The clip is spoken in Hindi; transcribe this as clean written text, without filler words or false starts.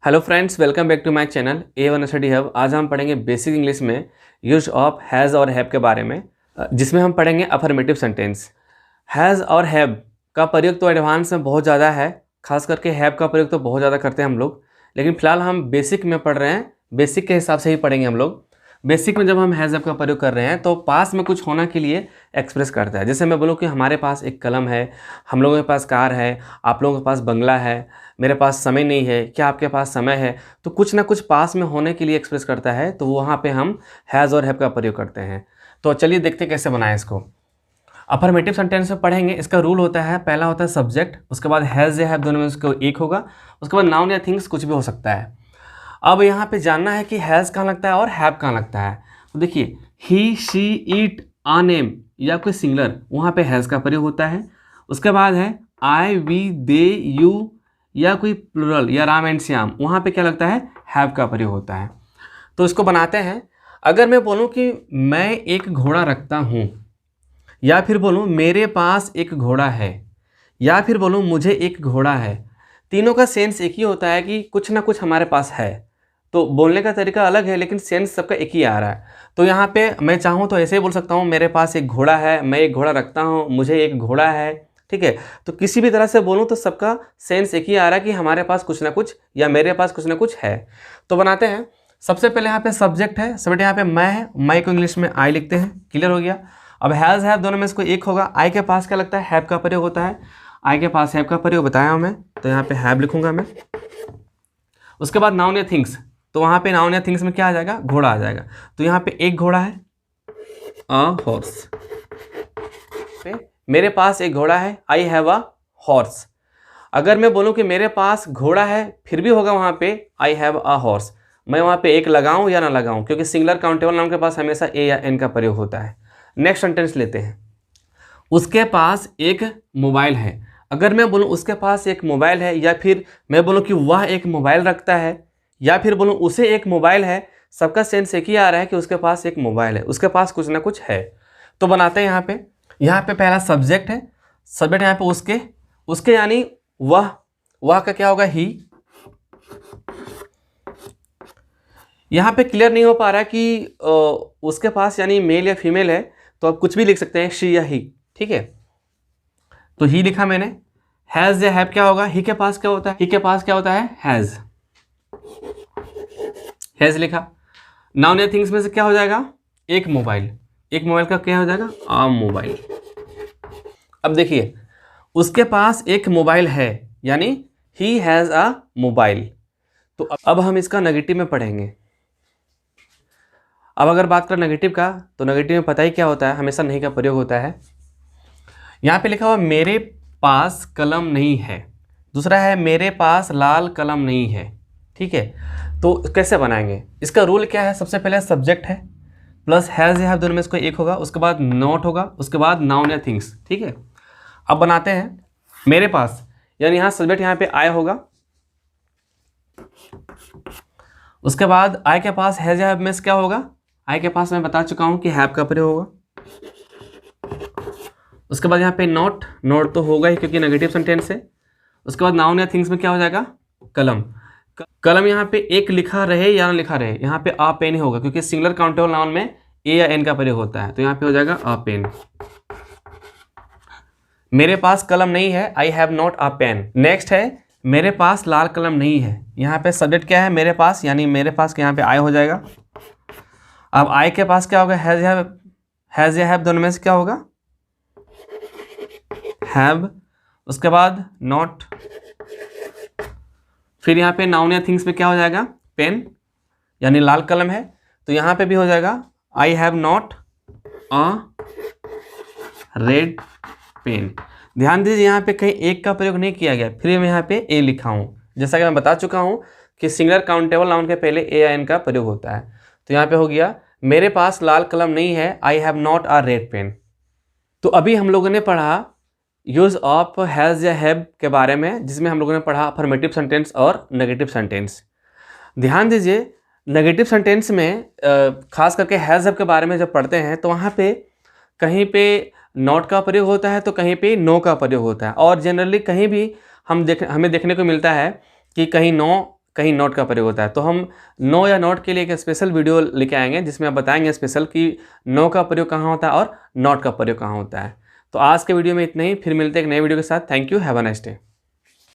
Hello friends, welcome back to my channel A1 study hub. आज हम पढ़ेंगे बेसिक इंग्लिश में यूज ऑफ हैज़ और हैव के बारे में, जिसमें हम पढ़ेंगे अफर्मेटिव सेंटेंस। हैज़ और हैव का प्रयोग तो एडवांस में बहुत ज़्यादा है, खास करके हैव का प्रयोग तो बहुत ज़्यादा करते हैं हम लोग, लेकिन फिलहाल हम बेसिक में पढ़ रहे हैं। बेसिक के हिसाब से ही पढ़ेंगे हम लोग। बेसिक में जब हम हैज़ हैव का प्रयोग कर रहे हैं तो पास में कुछ होना के लिए एक्सप्रेस करता है। जैसे मैं बोलूँ कि हमारे पास एक कलम है, हम लोगों के पास कार है, आप लोगों के पास बंगला है, मेरे पास समय नहीं है, क्या आपके पास समय है। तो कुछ ना कुछ पास में होने के लिए एक्सप्रेस करता है, तो वहाँ पे हम हैज़ और हैव का प्रयोग करते हैं। तो चलिए देखते कैसे बनाएं इसको। अफर्मेटिव सेंटेंस में पढ़ेंगे, इसका रूल होता है, पहला होता है सब्जेक्ट, उसके बाद हैज़ या हैव दोनों में उसको एक होगा, उसके बाद नाउन या थिंग्स कुछ भी हो सकता है। अब यहाँ पे जानना है कि हैज़ कहाँ लगता है और हैव कहाँ लगता है। तो देखिए, ही, शी, इट, आ नेम या कोई सिंगुलर, वहाँ पे हैज़ का प्रयोग होता है। उसके बाद है आई, वी, दे, यू या कोई प्लुरल या राम एंड श्याम, वहाँ पे क्या लगता है, हैव का प्रयोग होता है। तो इसको बनाते हैं। अगर मैं बोलूँ कि मैं एक घोड़ा रखता हूँ, या फिर बोलूँ मेरे पास एक घोड़ा है, या फिर बोलूँ मुझे एक घोड़ा है, तीनों का सेंस एक ही होता है कि कुछ ना कुछ हमारे पास है। तो बोलने का तरीका अलग है, लेकिन सेंस सबका एक ही आ रहा है। तो यहाँ पे मैं चाहूँ तो ऐसे ही बोल सकता हूँ, मेरे पास एक घोड़ा है, मैं एक घोड़ा रखता हूँ, मुझे एक घोड़ा है। ठीक है, तो किसी भी तरह से बोलूँ तो सबका सेंस एक ही आ रहा है कि हमारे पास कुछ ना कुछ या मेरे पास कुछ ना कुछ है। तो बनाते हैं। सबसे पहले यहाँ पे सब्जेक्ट है, सब्जेक्ट यहाँ पे मैं है, मैं को इंग्लिश में आई लिखते हैं। क्लियर हो गया। अब हैज़ हैव दोनों में से कोई एक होगा। आई के पास क्या लगता है, हैव का प्रयोग होता है। आई के पास हैव का प्रयोग बताया हूँ मैं, तो यहाँ पे हैव लिखूंगा मैं। उसके बाद नाउन या थिंग्स, तो वहाँ पे नाउन या थिंग्स में क्या आ जाएगा, घोड़ा आ जाएगा। तो यहाँ पे एक घोड़ा है, अ हॉर्स। मेरे पास एक घोड़ा है, आई हैव अ हॉर्स। अगर मैं बोलूँ कि मेरे पास घोड़ा है, फिर भी होगा वहाँ पे आई हैव अ हॉर्स। मैं वहाँ पे एक लगाऊं या ना लगाऊं, क्योंकि सिंगुलर काउंटेबल नाउन के पास हमेशा ए या एन का प्रयोग होता है। नेक्स्ट सेंटेंस लेते हैं। उसके पास एक मोबाइल है। अगर मैं बोलूँ उसके पास एक मोबाइल है, या फिर मैं बोलूँ कि वह एक मोबाइल रखता है, या फिर बोलूँ उसे एक मोबाइल है, सबका सेंस एक ही आ रहा है कि उसके पास एक मोबाइल है, उसके पास कुछ ना कुछ है। तो बनाते हैं यहाँ पे पहला सब्जेक्ट है। सब्जेक्ट यहाँ पे उसके, उसके यानी वह का क्या होगा, ही। यहाँ पे क्लियर नहीं हो पा रहा है कि उसके पास यानी मेल या फीमेल है, तो आप कुछ भी लिख सकते हैं, शी या ही। ठीक है, तो ही लिखा मैंने। हैज़ या हैव क्या होगा, ही के पास क्या होता है, ही के पास क्या होता है, हैज़। हैज़ लिखा। नाउन या थिंग्स में से क्या हो जाएगा, एक मोबाइल। एक मोबाइल का क्या हो जाएगा, आ मोबाइल। अब देखिए, उसके पास एक मोबाइल है, यानी ही हैज़ अ मोबाइल। तो अब हम इसका नेगेटिव में पढ़ेंगे। अब अगर बात करें नेगेटिव का, तो नेगेटिव में पता ही क्या होता है, हमेशा नहीं का प्रयोग होता है। यहाँ पे लिखा हुआ मेरे पास कलम नहीं है। दूसरा है मेरे पास लाल कलम नहीं है। ठीक है, तो कैसे बनाएंगे, इसका रूल क्या है। सबसे पहले सब्जेक्ट है प्लस हैज़ या हैव दोनों में इसको एक होगा, उसके बाद नॉट होगा, उसके बाद नाउन या थिंग्स। ठीक है, अब बनाते हैं। मेरे पास यानी यहाँ सब्जेक्ट यहाँ पे आय होगा, उसके बाद आई के पास हैज़ या हैव में क्या होगा, आई के पास मैं बता चुका हूँ कि हैव का प्रयोग होगा। उसके बाद यहाँ पे नॉट, नॉट तो होगा ही क्योंकि नेगेटिव सेंटेंस है। उसके बाद नाउन या थिंग्स में क्या हो जाएगा, कलम। कलम यहाँ पे एक लिखा रहे या ना लिखा रहे, यहाँ पे आ पेन ही होगा, क्योंकि सिंगुलर काउंटेबल नाउन में ए या एन का प्रयोग होता है, तो यहाँ पे हो जाएगा आ पेन। मेरे पास कलम नहीं है, I have not a pen. Next है मेरे पास लाल कलम नहीं है। यहाँ पे सब्जेक्ट क्या है, मेरे पास, यानी मेरे पास के यहाँ पे आई हो जाएगा। अब आई के पास क्या होगा, हैज़ या हैव दोनों में से क्या होगा, हैव। उसके बाद नॉट, फिर यहाँ पे नाउन या थिंग्स पे क्या हो जाएगा, पेन, यानी लाल कलम है, तो यहाँ पे भी हो जाएगा I have not a red pen. ध्यान दीजिए, यहाँ पे कहीं एक का प्रयोग नहीं किया गया, फिर मैं यहाँ पे ए लिखा हूँ। जैसा कि मैं बता चुका हूँ कि सिंगुलर काउंटेबल नाउन के पहले ए या एन का प्रयोग होता है। तो यहाँ पे हो गया मेरे पास लाल कलम नहीं है, I have not a red pen. तो अभी हम लोगों ने पढ़ा यूज ऑफ हैज़ या हैव के बारे में, जिसमें हम लोगों ने पढ़ा अफर्मेटिव सेंटेंस और नेगेटिव सेंटेंस। ध्यान दीजिए, नेगेटिव सेंटेंस में खास करके हैज़ हैव के बारे में जब पढ़ते हैं, तो वहाँ पे कहीं पे नॉट का प्रयोग होता है, तो कहीं पे नो का प्रयोग होता है। और जनरली कहीं भी हमें देखने को मिलता है कि कहीं नो कहीं नॉट का प्रयोग होता है। तो हम नो या नॉट के लिए एक स्पेशल वीडियो लेके आएंगे जिसमें आप बताएंगे स्पेशल कि नो का प्रयोग कहाँ होता है और नॉट का प्रयोग कहाँ होता है। तो आज के वीडियो में इतना ही, फिर मिलते हैं एक नए वीडियो के साथ। Thank you, have a nice day.